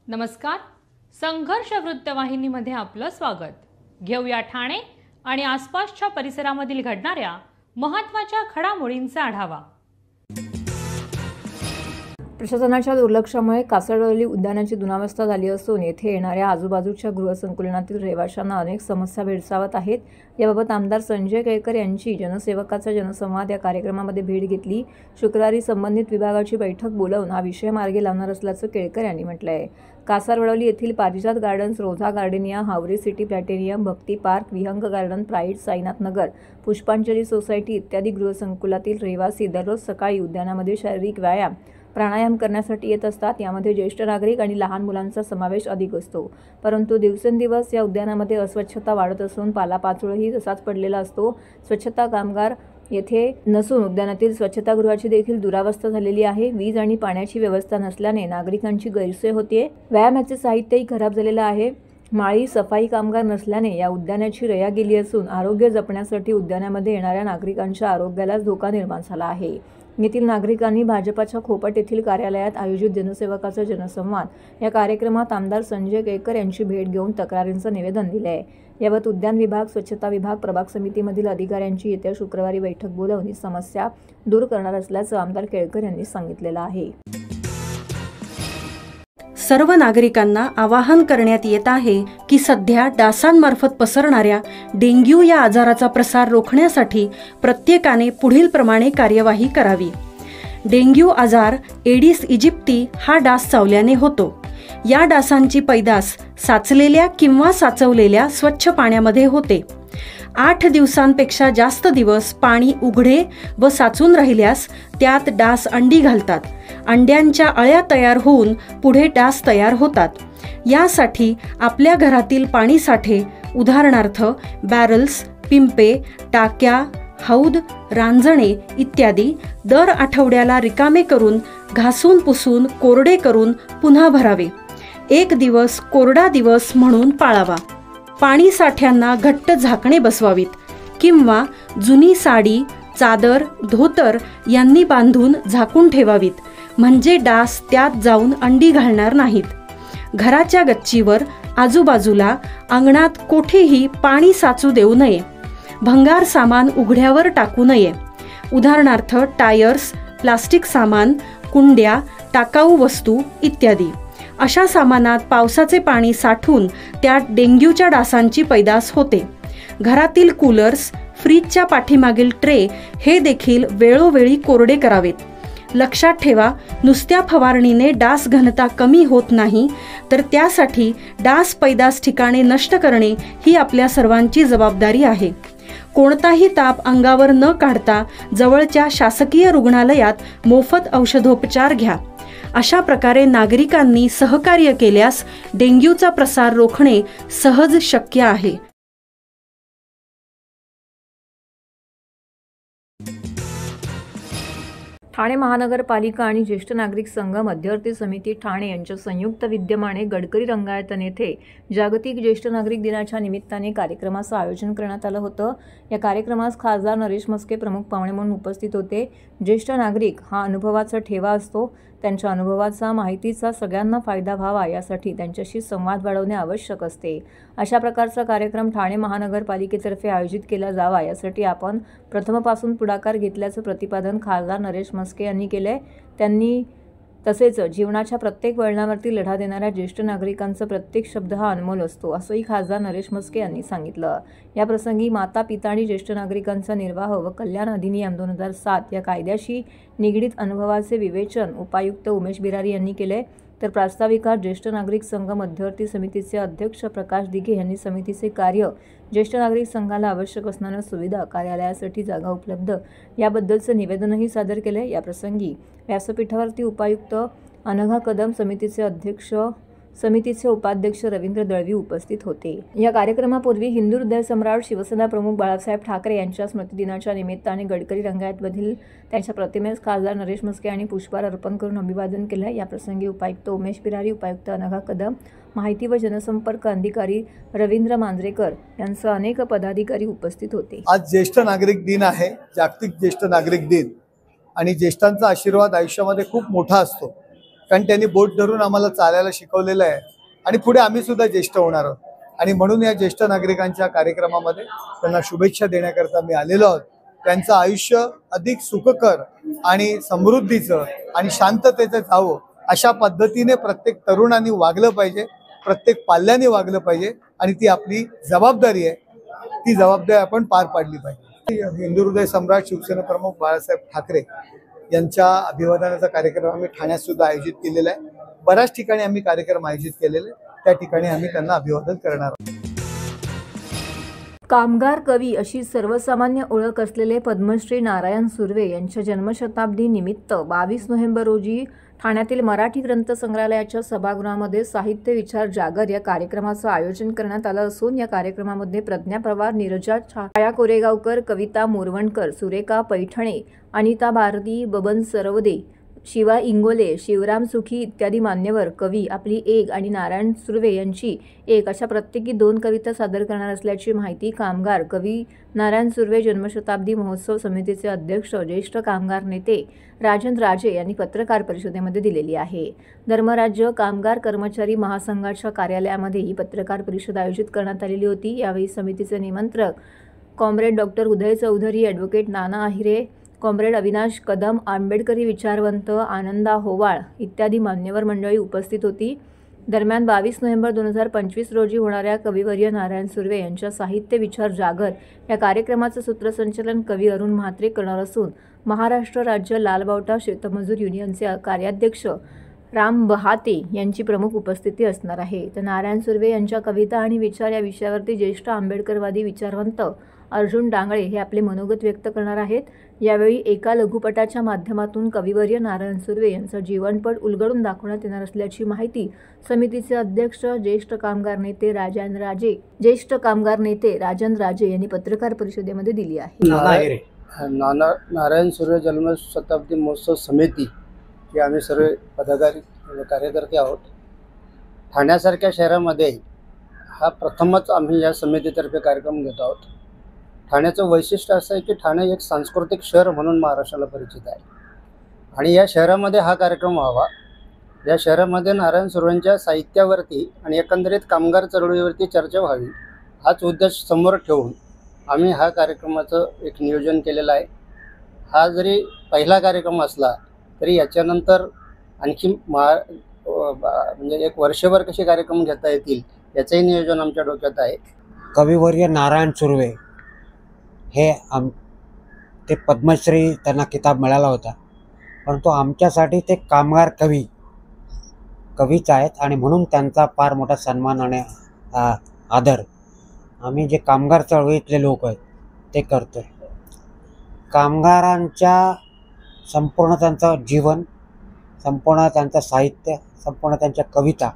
नमस्कार. संघर्ष वृत्तवाहिनीमध्ये आपलं स्वागत. घेऊया ठाणे आणि आसपासच्या परिसरामधील घडणाऱ्या महत्त्वाच्या घडामोडींचा आढावा. प्रशासनाच्या दुर्लक्षामुळे कासरवली उद्यानाची दुरावस्था झाली असून येथे येणाऱ्या आजूबाजूच्या गृहसंकुलातील रहिवाशांना अनेक समस्या भेडसावत आहेत. याबाबत आमदार संजय केळकर यांची जनसेवकाचा जनसंवाद या कार्यक्रमामध्ये भेट घेतली. शुक्रवारी संबंधित विभागाची बैठक बोलावून हा विषय मार्गी लावणार असल्याचं केळकर यांनी म्हटलं आहे. कासारवडवली येथील पारिजात gardens, Roza gardenia, Haware city प्लॅटेनियम, भक्ती पार्क, विहंग गार्डन, प्राईड, साईनाथ नगर, पुष्पांजली सोसायटी इत्यादी गृहसंकुलातील रहिवासी दररोज सकाळी उद्यानामध्ये शारीरिक व्यायाम, प्राणायाम करण्यासाठी येत असतात. यामध्ये ज्येष्ठ नागरिक आणि लहान मुलांचा समावेश अधिक असतो. परंतु दिवसेंदिवस या उद्यानामध्ये अस्वच्छता वाढत असून पालापाचोळही तसाच पडलेला असतो. स्वच्छता कामगार येथे नसून उद्यानातील स्वच्छतागृहाची देखील दुरावस्था झालेली आहे. वीज आणि पाण्याची व्यवस्था नसल्याने नागरिकांची गैरसोय होते. व्यायामाचे साहित्यही खराब झालेलं आहे. माळी सफाई कामगार नसल्याने या उद्यानाची रया गेली असून आरोग्य जपण्यासाठी उद्यानामध्ये येणाऱ्या नागरिकांच्या आरोग्यालाच धोका निर्माण झाला आहे. येथील नागरिकांनी भाजपाच्या खोपट येथील कार्यालयात आयोजित जनसेवकाचा जनसंवाद या कार्यक्रमात आमदार संजय केळकर यांची भेट घेऊन तक्रारींचं निवेदन दिले आहे. याबाबत उद्यान विभाग, स्वच्छता विभाग, प्रभाग समितीमधील अधिकाऱ्यांची येत्या शुक्रवारी बैठक बोलावून ही समस्या दूर करणार असल्याचं आमदार केळकर यांनी सांगितलेलं आहे. सर्व नागरिकांना आवाहन करण्यात येत आहे की सध्या डासांमार्फत पसरणाऱ्या डेंग्यू या आजाराचा प्रसार रोखण्यासाठी प्रत्येकाने पुढील प्रमाणे कार्यवाही करावी. डेंग्यू आजार एडिस इजिप्ती हा डास चावल्याने होतो. या डासांची पैदास साचलेल्या किंवा साचवलेल्या स्वच्छ पाण्यामध्ये होते. 8 दिवसांपेक्षा जास्त दिवस पाणी उघडे व साचून राहिल्यास त्यात डास अंडी घालतात. अंड्यांच्या अळ्या तयार होऊन पुढे डास तयार होतात. यासाठी आपल्या घरातील पाणीसाठे उदाहरणार्थ बॅरल्स, पिंपे, टाक्या, हौद, रांजणे इत्यादी दर आठवड्याला रिकामे करून घासून पुसून कोरडे करून पुन्हा भरावे. 1 दिवस कोरडा दिवस म्हणून पाळावा. पाणी साठ्यांना घट्ट झाकणे बसवावीत किंवा जुनी साडी, चादर, धोतर यांनी बांधून झाकून ठेवावीत, म्हणजे डास त्यात जाऊन अंडी घालणार नाहीत. घराच्या गच्चीवर, आजूबाजूला, अंगणात कोठेही पाणी साचू देऊ नये. भंगार सामान उघड्यावर टाकू नये. उदाहरणार्थ टायर्स, प्लास्टिक सामान, कुंड्या, टाकाऊ वस्तू इत्यादी. अशा सामानात पावसाचे पाणी साठून त्यात डेंग्यूच्या डासांची पैदास होते. घरातील कूलर्स, फ्रीजच्या पाठीमागील ट्रे हे देखील वेळोवेळी कोरडे करावेत. लक्षात ठेवा, नुसत्या फवारणीने डास घनता कमी होत नाही, तर त्यासाठी डास पैदास ठिकाणे नष्ट करणे ही आपल्या सर्वांची जबाबदारी आहे. कोणताही ताप अंगावर न काढता जवळच्या शासकीय रुग्णालयात मोफत औषधोपचार घ्या. अशा प्रकारे नागरिकांनी सहकार्य केल्यास डेंग्यूचा प्रसार रोखणे सहज शक्य आहे. ठाणे महानगरपालिका आणि ज्येष्ठ नागरिक संघ मध्यवर्ती समिती ठाणे यांच्या संयुक्त विद्यमाने गडकरी रंगायतन येथे जागतिक ज्येष्ठ नागरिक दिनाच्या निमित्ताने कार्यक्रमाचं आयोजन करण्यात आलं होतं. या कार्यक्रमास खासदार नरेश म्हस्के प्रमुख पाहुणे म्हणून उपस्थित होते. ज्येष्ठ नागरिक हा अनुभवाचा ठेवा असतो. त्यांच्या अनुभवाचा, माहितीचा सगळ्यांना फायदा व्हावा यासाठी त्यांच्याशी संवाद वाढवणे आवश्यक असते. अशा प्रकारचा कार्यक्रम ठाणे महानगरपालिकेतर्फे आयोजित केला जावा यासाठी आपण प्रथमपासून पुढाकार घेतल्याचं प्रतिपादन खासदार नरेश म्हस्के यांनी केले. त्यांनी तसेच जीवनाच्या प्रत्येक वळणावरती लढा देणाऱ्या ज्येष्ठ नागरिकांचा प्रत्येक शब्द हा अनमोल असतो असंही खासदार नरेश म्हस्के यांनी सांगितलं. या प्रसंगी माता पिता आणि ज्येष्ठ नागरिकांचा निर्वाह व कल्याण अधिनियम 2007 या कायद्याशी निगडीत अनुभवाचे विवेचन उपायुक्त उमेश बिरारी यांनी केले. तर प्रास्ताविकात ज्येष्ठ नागरिक संघ मध्यवर्ती समितीचे अध्यक्ष प्रकाश दिघे यांनी समितीचे कार्य, ज्येष्ठ नागरिक संघाला आवश्यक असणाऱ्या सुविधा, कार्यालयासाठी जागा उपलब्ध याबद्दलचं निवेदनही सादर केले. या प्रसंगी व्यासपीठावरती उपायुक्त अनघा कदम, समितीचे उपाध्यक्ष रवींद्र दळवी उपस्थित होते. या कार्यक्रमापूर्वी हिंदू हृदय सम्राट शिवसेना प्रमुख बाळासाहेब ठाकरे यांच्या स्मृतिदिनाच्या निमित्ताने गडकरी रंगायतमधील त्यांच्या प्रतिमेस खासदार नरेश म्हस्के यांनी पुष्पहार अर्पण करून अभिवादन केलं. या प्रसंगी उपायुक्त उमेश बिरारी, उपायुक्त अनघा कदम, माहिती व जनसंपर्क अधिकारी रवींद्र मांजरेकर यांसह अनेक पदाधिकारी उपस्थित होते. आज ज्येष्ठ नागरिक दिन आहे, जागतिक ज्येष्ठ नागरिक दिन, आणि ज्येष्ठांचा आशीर्वाद आयुष्यामध्ये खूप मोठा असतो. कारण त्यांनी बोट धरून आम्हाला चालायला शिकवलेलं आहे आणि पुढे आम्ही सुद्धा ज्येष्ठ होणार आहोत. आणि म्हणून या ज्येष्ठ नागरिकांच्या कार्यक्रमामध्ये त्यांना शुभेच्छा देण्याकरता मी आलेलो आहोत. त्यांचं आयुष्य अधिक सुखकर आणि समृद्धीचं आणि शांततेचं जावं अशा पद्धतीने प्रत्येक तरुणांनी वागलं पाहिजे, प्रत्येक पाल्यांनी वागलं पाहिजे आणि ती आपली जबाबदारी आहे. ती जबाबदारी आपण पार पाडली पाहिजे. हिंदू हृदय सम्राट शिवसेना प्रमुख बाळासाहेब ठाकरे यांच्या अभिवादनाचा कार्यक्रम आम्ही ठाण्यात सुद्धा आयोजित केलेला आहे. बऱ्याच ठिकाणी आम्ही कार्यक्रम आयोजित केलेले, त्या ठिकाणी आम्ही त्यांना अभिवादन करणार आहोत. कामगार कवी अशी सर्वसामान्य ओळख असलेले पद्मश्री नारायण सुर्वे यांच्या जन्मशताब्दी निमित्त 22 नोव्हेंबर रोजी ठाण्यातील मराठी ग्रंथ संग्रहालयाच्या सभागृहामध्ये साहित्य विचार जागर या कार्यक्रमाचं आयोजन करण्यात आलं असून या कार्यक्रमामध्ये प्रज्ञा पवार, नीरजा छाया कोरेगावकर, कविता मोरवणकर, सुरेखा पैठणे, अनिता भारती, बबन सरवदे, शिवा इंगोले, शिवराम सुखी इत्यादी मान्यवर कवी आपली एक आणि नारायण सुर्वे यांची एक अशा प्रत्येकी 2 कविता सादर करणार असल्याची माहिती कामगार कवी नारायण सुर्वे जन्मशताब्दी महोत्सव समितीचे अध्यक्ष ज्येष्ठ कामगार नेते राजन राजे यांनी पत्रकार परिषदेमध्ये दिलेली आहे. धर्मराज्य कामगार कर्मचारी महासंघाच्या कार्यालयामध्ये ही पत्रकार परिषद आयोजित करण्यात आलेली होती. यावेळी समितीचे निमंत्रक कॉम्रेड डॉक्टर उदय चौधरी, ॲडव्होकेट नाना आहिरे, कॉम्रेड अविनाश कदम, आंबेडकरी विचारवंत आनंदा होवाळ इत्यादी मान्यवर मंडळी उपस्थित होती. दरम्यान 22 नोव्हेंबर 2025 रोजी होणाऱ्या कविवर्य नारायण सुर्वे यांच्या साहित्य विचार जागर या कार्यक्रमाचं सूत्रसंचालन कवी अरुण म्हात्रे करणार असून महाराष्ट्र राज्य लालबावटा शेतमजूर युनियनचे कार्याध्यक्ष राम बहाते यांची प्रमुख उपस्थिती असणार आहे. तर नारायण सुर्वे यांच्या कविता आणि विचार या विषयावरती ज्येष्ठ आंबेडकरवादी विचारवंत अर्जुन डांगळे हे आपले मनोगत व्यक्त करणार आहेत. यावेळी एका लघुपटाच्या माध्यमातून कविवर्य नारायण सुर्वे यांचा जीवनपट उलगडून दाखवण्यात येणार असल्याची माहिती समितीचे अध्यक्ष ज्येष्ठ कामगार नेते राजन राजे यांनी पत्रकार परिषदेमध्ये दिली आहे. नारायण सुर्वे जन्मशताब्दी महोत्सव समिती जे आम्ही सर्व पदाधिकारी कार्यकर्ते आहोत. ठाण्यासारख्या शहरामध्ये हा प्रथमच आम्ही या समितीतर्फे कार्यक्रम घेत आहोत. ठाण्याचं वैशिष्ट्य असं आहे की ठाणे एक सांस्कृतिक शहर म्हणून महाराष्ट्राला परिचित आहे आणि या शहरामध्ये हा कार्यक्रम व्हावा. या शहरामध्ये नारायण सुर्वेंच्या साहित्यावरती आणि एकंदरीत कामगार चळवळीवरती चर्चा व्हावी हाच उद्देश समोर ठेवून आम्ही हा कार्यक्रमाचं एक नियोजन केलेलं आहे. हा जरी पहिला कार्यक्रम असला तरी याच्यानंतर आणखी म्हणजे एक वर्षभर कसे कार्यक्रम घेता येतील याचंही नियोजन आमच्या डोक्यात आहे. कविवर्य नारायण सुर्वे हे ते पद्मश्री त्यांना मिळाला होता, परंतु आमच्यासाठी ते कामगार कवीच आहेत आणि म्हणून त्यांचा फार मोठा सन्मान आणि आदर आम्ही जे कामगार चळवळीतले लोक आहेत ते करतो आहे. कामगारांच्या संपूर्ण त्यांचं जीवन, संपूर्ण त्यांचं साहित्य, संपूर्ण त्यांच्या कविता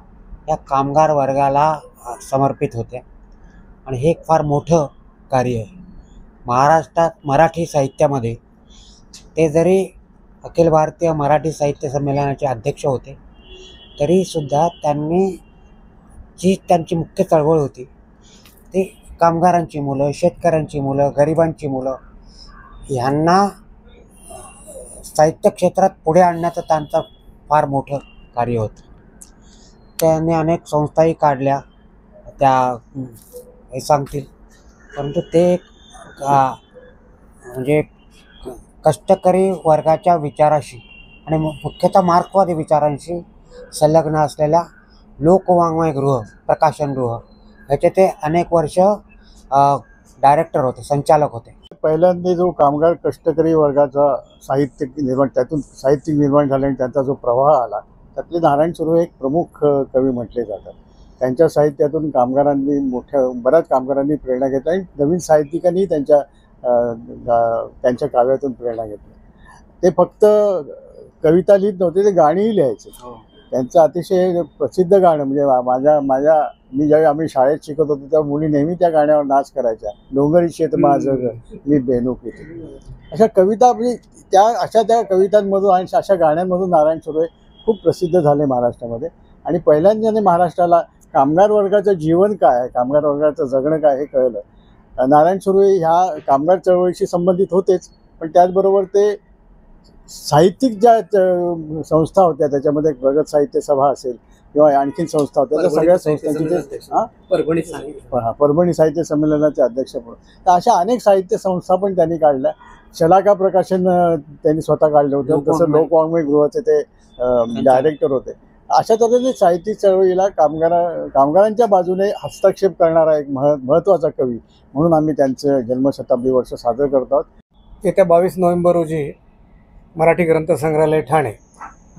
या कामगार वर्गाला समर्पित होत्या आणि हे एक फार मोठं कार्य आहे. महाराष्ट्रात मराठी साहित्यामध्ये ते जरी अखिल भारतीय मराठी साहित्य संमेलनाचे अध्यक्ष होते तरीसुद्धा त्यांनी जी त्यांची मुख्य चळवळ होती ते कामगारांची मुलं, शेतकऱ्यांची मुलं, गरिबांची मुलं ह्यांना साहित्य क्षेत्रात पुढे आणण्याचं त्यांचं फार मोठं कार्य होतं. त्यांनी अनेक संस्थाही काढल्या, त्या हे सांगतील, परंतु ते म्हणजे कष्टकरी वर्गाच्या विचाराशी आणि मुख्यतः मार्क्सवादी विचारांशी संलग्न असलेल्या लोकवाङ्मयगृह, प्रकाशनगृह ह्याचे ते अनेक वर्ष डायरेक्टर होते, संचालक होते. पहिल्यांदा जो कामगार कष्टकरी वर्गाचा साहित्यिक निर्माण झाला आणि त्यांचा जो प्रवाह आला त्यातले नारायण सुर्वे एक प्रमुख कवी म्हटले जातात. त्यांच्या साहित्यातून बऱ्याच कामगारांनी प्रेरणा घेतली आणि नवीन साहित्यिकांनी त्यांच्या काव्यातून प्रेरणा घेतली. ते फक्त कविता लिहित नव्हते, ते गाणीही लिहायचे. त्यांचं अतिशय प्रसिद्ध गाणं म्हणजे मी ज्यावेळी आम्ही शाळेत शिकत होतो तेव्हा मुली नेहमी त्या गाण्यावर नाच करायच्या. डोंगरी शेत माझं मी बेनूक येते. अशा कविता म्हणजे त्या कवितांमधून आणि अशा गाण्यांमधून नारायण सुर्वे खूप प्रसिद्ध झाले महाराष्ट्रामध्ये. आणि पहिल्यांदाने महाराष्ट्राला कामगार वर्गाचं जीवन काय आहे, कामगार वर्गाचं जगणं काय हे कळलं. नारायण सुर्वे ह्या कामगार चळवळीशी संबंधित होतेच, पण त्याचबरोबर ते साहित्यिक ज्या संस्था होत्या त्याच्यामध्ये प्रगत साहित्य सभा असेल किंवा आणखीन संस्था होत्या त्या सगळ्या संस्थांची परभणी साहित्य संमेलनाचे अध्यक्ष म्हणून तर अशा अनेक साहित्य संस्था पण त्यांनी काढल्या. शलाका प्रकाशन त्यांनी स्वतः काढलं होतं. तसं लोकवाङ्मय गृहाचे ते डायरेक्टर होते. अशा तऱ्हेने साहित्यिक चळवळीला कामगारांच्या बाजूने हस्तक्षेप करणारा एक महत्त्वाचा कवी म्हणून आम्ही त्यांचं जन्मशताब्दी वर्ष साजरं करत आहोत. येत्या 22 नोव्हेंबर रोजी मराठी ग्रंथसंग्रहालय ठाणे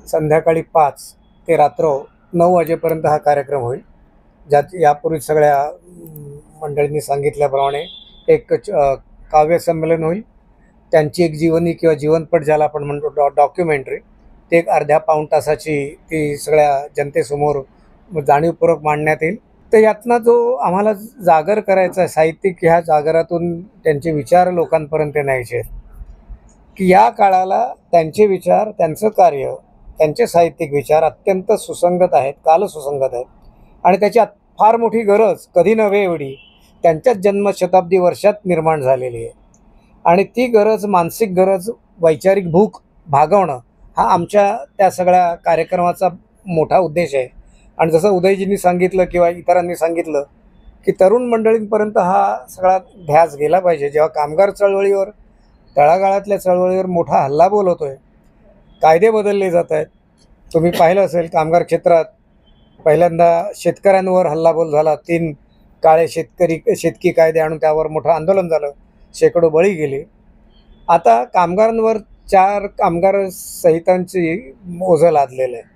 संध्याकाळी 5 ते रात्र 9 वाजेपर्यंत हा कार्यक्रम होईल. ज्यात यापूर्वी सगळ्या मंडळींनी सांगितल्याप्रमाणे एक काव्य संमेलन होईल. त्यांची एक जीवनी किंवा जीवनपट ज्याला आपण म्हणतो डॉक्युमेंटरी ते एक अर्ध्या पाऊण तासाची ती सगळ्या जनतेसमोर जाणीवपूर्वक मांडण्यात येईल. तर यातनं जो आम्हाला जागर करायचा आहे साहित्यिक ह्या जागरातून त्यांचे विचार लोकांपर्यंत न्यायचे आहेत की या काळाला त्यांचे विचार त्यांचं कार्य त्यांचे साहित्यिक विचार अत्यंत सुसंगत आहेत, कालसुसंगत आहेत आणि त्याची फार मोठी गरज कधी नव्हे एवढी त्यांच्याच जन्मशताब्दी वर्षात निर्माण झालेली आहे. आणि ती गरज मानसिक गरज वैचारिक भूक भागवणं हा आमच्या त्या सगळ्या कार्यक्रमाचा मोठा उद्देश आहे. आणि जसं उदयजींनी सांगितलं किंवा इतरांनी सांगितलं की तरुण मंडळींपर्यंत हा सगळा ध्यास गेला पाहिजे. जेव्हा कामगार चळवळीवर तळागाळातल्या चळवळीवर मोठा हल्लाबोल होतो आहे, कायदे बदलले जात आहेत. तुम्ही पाहिलं असेल कामगार क्षेत्रात पहिल्यांदा शेतकऱ्यांवर हल्लाबोल झाला. 3 काळे शेतकी कायदे आणून त्यावर मोठं आंदोलन झालं, शेकडो बळी गेले. आता कामगारांवर 4 कामगार संहितांची ओझं लादलेलं आहे.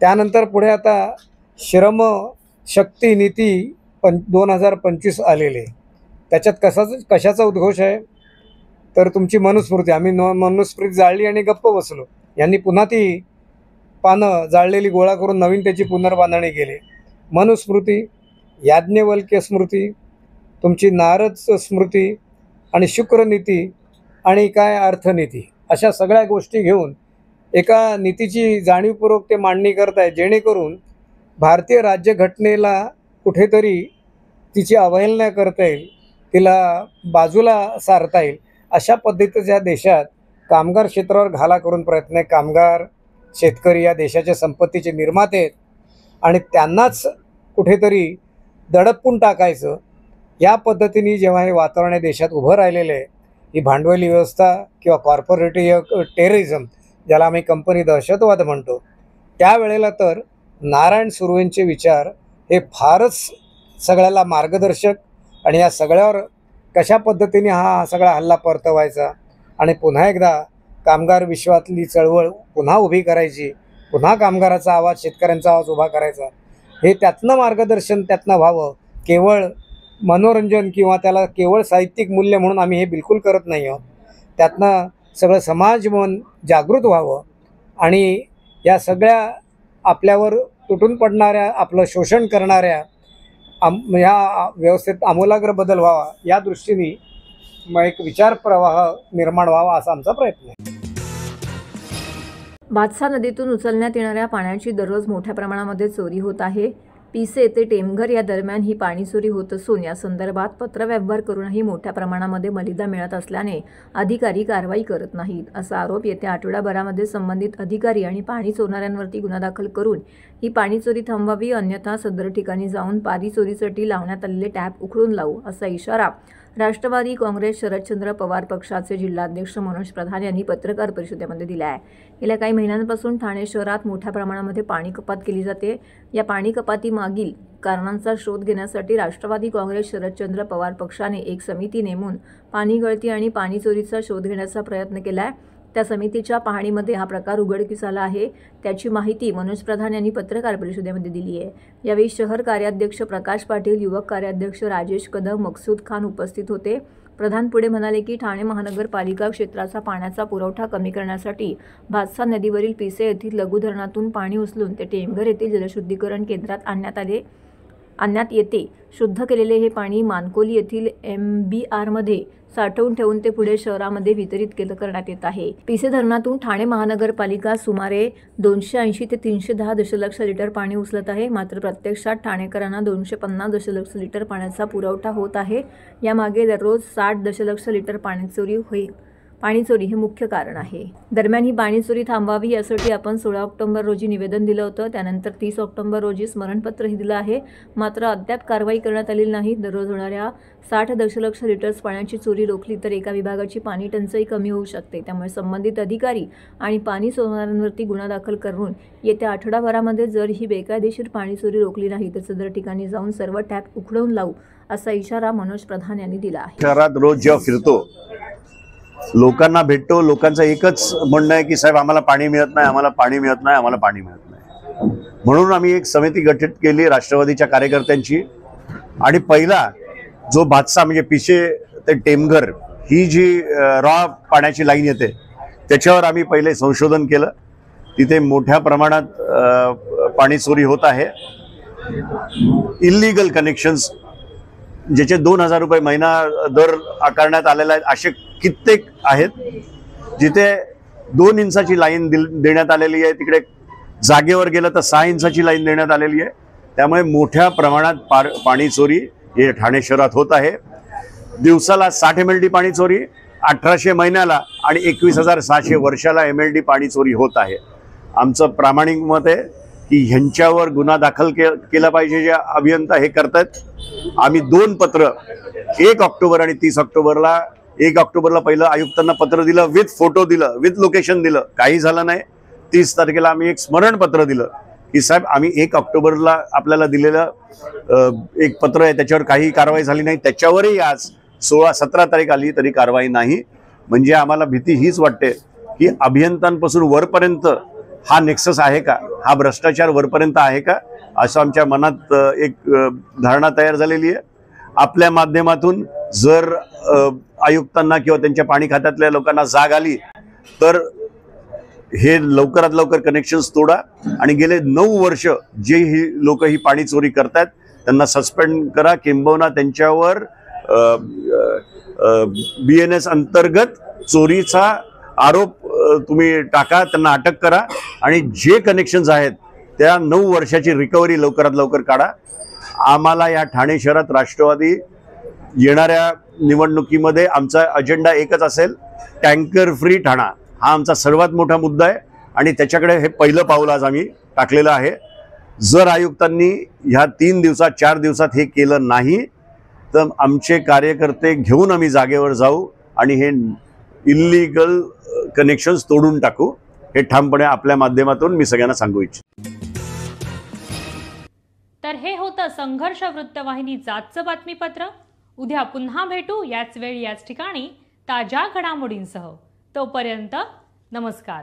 त्यानंतर पुढे आता श्रम शक्ती नीती 2025 आलेली आहे. त्याच्यात कशाचा उद्घोष आहे तर तुमची मनुस्मृती. आम्ही मनुस्मृती जाळली आणि गप्प बसलो. यांनी पुन्हा ती पानं जाळलेली गोळा करून नवीन त्याची पुनर्बांधणी केली. मनुस्मृती, याज्ञवल्क्य स्मृती, तुमची नारद स्मृती आणि शुक्रनीती आणि काय अर्थनीती अशा सगळ्या गोष्टी घेऊन एका नीतीची जाणीवपूर्वक ते मांडणी करताय जेणेकरून भारतीय राज्यघटनेला कुठेतरी तिची अवहेलना करता येईल, तिला बाजूला सारता येईल अशा पद्धतीच्या देशात कामगार क्षेत्रावर घाला करून प्रयत्न आहे. कामगार शेतकरी या देशाच्या संपत्तीचे निर्माते आहेत आणि त्यांनाच कुठेतरी दडपून टाकायचं या पद्धतीने जेव्हा हे वातावरण या देशात उभं राहिलेलं आहे, ही भांडवली व्यवस्था किंवा कॉर्पोरेटिव्ह टेररिझम ज्याला आम्ही कंपनी दहशतवाद म्हणतो, त्यावेळेला तर नारायण सुर्वेंचे विचार हे फारच सगळ्याला मार्गदर्शक आणि या सगळ्यावर कशा पद्धतीने हा सगळा हल्ला परतवायचा आणि पुन्हा एकदा कामगार विश्वातली चळवळ पुन्हा उभी करायची, पुन्हा कामगाराचा आवाज शेतकऱ्यांचा आवाज उभा करायचा, हे त्यातनं मार्गदर्शन त्यातनं व्हावं. केवळ मनोरंजन किंवा त्याला केवळ साहित्यिक मूल्य म्हणून आम्ही हे बिलकुल करत नाही आहोत. त्यातनं सगळं समाज मन जागृत व्हावं आणि या सगळ्या आपल्यावर तुटून पडणाऱ्या आपलं शोषण करणाऱ्या ह्या व्यवस्थेत आमूलाग्र बदल व्हावा या दृष्टीने मग एक विचार प्रवाह निर्माण व्हावा असा आमचा प्रयत्न आहे. भातसा नदीतून उचलण्यात येणाऱ्या पाण्याची दररोज मोठ्या प्रमाणामध्ये चोरी होत आहे. पिसे ते टेमघर या दरम्यान ही पाणी चोरी होत असून या संदर्भात पत्रव्यवहार करूनही मोठ्या प्रमाणामध्ये मलिदा मिळत असल्याने अधिकारी कारवाई करत नाहीत असा आरोप येत्या आठवडाभरामध्ये संबंधित अधिकारी आणि पाणी चोरणाऱ्यांवरती गुन्हा दाखल करून ही पाणी चोरी थांबवावी, अन्यथा सदर ठिकाणी जाऊन पाणी चोरीसाठी लावण्यात आलेले टॅप उखडून लावू असा इशारा राष्ट्रवादी काँग्रेस शरदचंद्र पवार पक्षाचे जिल्हाध्यक्ष मनोज प्रधान यांनी पत्रकार परिषदेमध्ये दिला आहे. गेल्या काही महिन्यांपासून ठाणे शहरात मोठ्या प्रमाणामध्ये पाणी कपात केली जाते. या पाणी कपातीमागील कारणांचा शोध घेण्यासाठी राष्ट्रवादी काँग्रेस शरदचंद्र पवार पक्षाने एक समिती नेमून पाणी गळती आणि पाणी चोरीचा शोध घेण्याचा प्रयत्न केला आहे. त्या समितीच्या पाहणीमध्ये हा प्रकार उघडकीस आला आहे. त्याची माहिती मनोज प्रधान यांनी पत्रकार परिषदेमध्ये दिली आहे. यावेळी शहर कार्याध्यक्ष प्रकाश पाटील, युवक कार्याध्यक्ष राजेश कदम, मकसूद खान उपस्थित होते. प्रधान पुढे म्हणाले की ठाणे महानगरपालिका क्षेत्राचा पाण्याचा पुरवठा कमी करण्यासाठी भातसा नदीवरील पिसे येथील लघु धरणातून पाणी उचलून ते टेमघर येथील जलशुद्धीकरण केंद्रात आणण्यात येते. शुद्ध केलेले हे पाणी मानकोली येथील MBRमध्ये साठवून ठेवून ते पुढे शहरामध्ये वितरित करण्यात येत आहे. पिसे धरणातून ठाणे महानगरपालिका सुमारे 280 ते 310 दशलक्ष लिटर पाणी उचलत आहे. मात्र प्रत्यक्षात ठाणेकरांना 250 दशलक्ष लिटर पाण्याचा पुरवठा होत आहे. यामागे दररोज 60 दशलक्ष लिटर पाणी चोरी पाणीचोरी हे मुख्य कारण आहे. दरम्यान ही पाणीचोरी थांबवावी यासाठी आपण 16 ऑक्टोबर रोजी निवेदन दिलं होतं. त्यानंतर 30 ऑक्टोबर रोजी स्मरणपत्रही दिलं आहे. मात्र अद्याप कारवाई करण्यात आलेली नाही. दररोज होणाऱ्या 60 दशलक्ष लिटर्स पाण्याची चोरी रोखली तर एका विभागाची पाणी टंचाई कमी होऊ शकते. त्यामुळे संबंधित अधिकारी आणि पाणी चोरणाऱ्यांवरती गुन्हा दाखल करून येत्या आठवडाभरामध्ये जर ही बेकायदेशीर पाणी चोरी रोखली नाही तर सदर ठिकाणी जाऊन सर्व टॅप उखडून लावू असा इशारा मनोज प्रधान यांनी दिला आहे. शहरात रोज जेव्हा फिरतो, लोकांना भेटतो, लोकांचं एकच म्हणणं आहे की साहेब आम्हाला पाणी मिळत नाही, आम्हाला पाणी मिळत नाही, आम्हाला पाणी मिळत नाही. म्हणून आम्ही एक समिती गठीत केली राष्ट्रवादीच्या कार्यकर्त्यांची आणि पहिला जो भातसा म्हणजे पिशे ते टेमघर ही जी रॉ पाण्याची लाईन येते त्याच्यावर आम्ही पहिले संशोधन केलं. तिथे मोठ्या प्रमाणात पाणी चोरी होत आहे. इल्लीगल कनेक्शन्स ज्याचे 2000 रुपये महिना दर आकारण्यात आलेला आहे असे कित्येक आहेत. जिथे 2 इंचाची लाईन देण्यात आलेली आहे तिकडे जागेवर गेलं तर 6 इंचाची लाईन देण्यात आलेली आहे. त्यामुळे मोठ्या प्रमाणात पाणी चोरी हे ठाणे शहरात होत आहे. दिवसाला 60 MLD पाणी चोरी, 1800 महिन्याला आणि 21,600 वर्षाला MLD पाणी चोरी होत आहे. आमचं प्रामाणिक मत आहे की ह्यांच्यावर गुन्हा दाखल केला पाहिजे. जे अभियंता हे करतात. आम्ही 2 पत्र 1 ऑक्टोबर आणि 30 ऑक्टोबरला 1 ऑक्टोबरला पहिलं आयुक्तांना पत्र दिलं, विथ फोटो दिलं, विथ लोकेशन दिलं, काही झालं नाही. 30 तारखेला आम्ही एक स्मरणपत्र दिलं की साहेब आम्ही 1 ऑक्टोबरला आपल्याला दिलेलं एक पत्र आहे त्याच्यावर काही कारवाई झाली नाही. त्याच्यावरही आज 16-17 तारीख आली तरी कारवाई नाही. म्हणजे आम्हाला भीती हीच वाटते की अभियंत्यांपासून वरपर्यंत हा नेक्सस आहे का, हा भ्रष्टाचार वरपर्यंत आहे का, असं आमच्या मनात एक धारणा तयार झालेली आहे. आपल्या माध्यमातून जर आयुक्तांना किंवा त्यांच्या पाणी खात्यातल्या लोकांना जाग आली तर हे लवकरात लवकर कनेक्शन्स तोडा आणि गेले 9 वर्ष जे ही लोक ही पाणी चोरी करतात त्यांना सस्पेंड करा, किंबहुना त्यांच्यावर BNS अंतर्गत चोरीचा आरोप तुम्ही टाका, त्यांना अटक करा आणि जे कनेक्शन्स आहेत त्या 9 वर्षाची रिकव्हरी लवकरात लवकर काढा. आम्हाला या ठाणे शहरात राष्ट्रवादी येणाऱ्या निवडणुकीमध्ये आमचा अजेंडा एकच असेल, टँकर फ्री ठाणा हा आमचा सर्वात मोठा मुद्दा आहे आणि त्याच्याकडे हे पहिलं पाऊल आज आम्ही टाकलेलं आहे. जर आयुक्तांनी ह्या 3 दिवसात 4 दिवसात हे केलं नाही तर आमचे कार्यकर्ते घेऊन आम्ही जागेवर जाऊ आणि हे इल्लीगल कनेक्शन्स तोडून टाकू. हे ठामपणे आपल्या माध्यमातून मी सगळ्यांना सांगू इच्छितो. तर हे होतं संघर्ष वृत्तवाहिनीचं आजचं बातमीपत्र. उद्या पुन्हा भेटू याच वेळी याच ठिकाणी ताज्या घडामोडींसह. तोपर्यंत नमस्कार.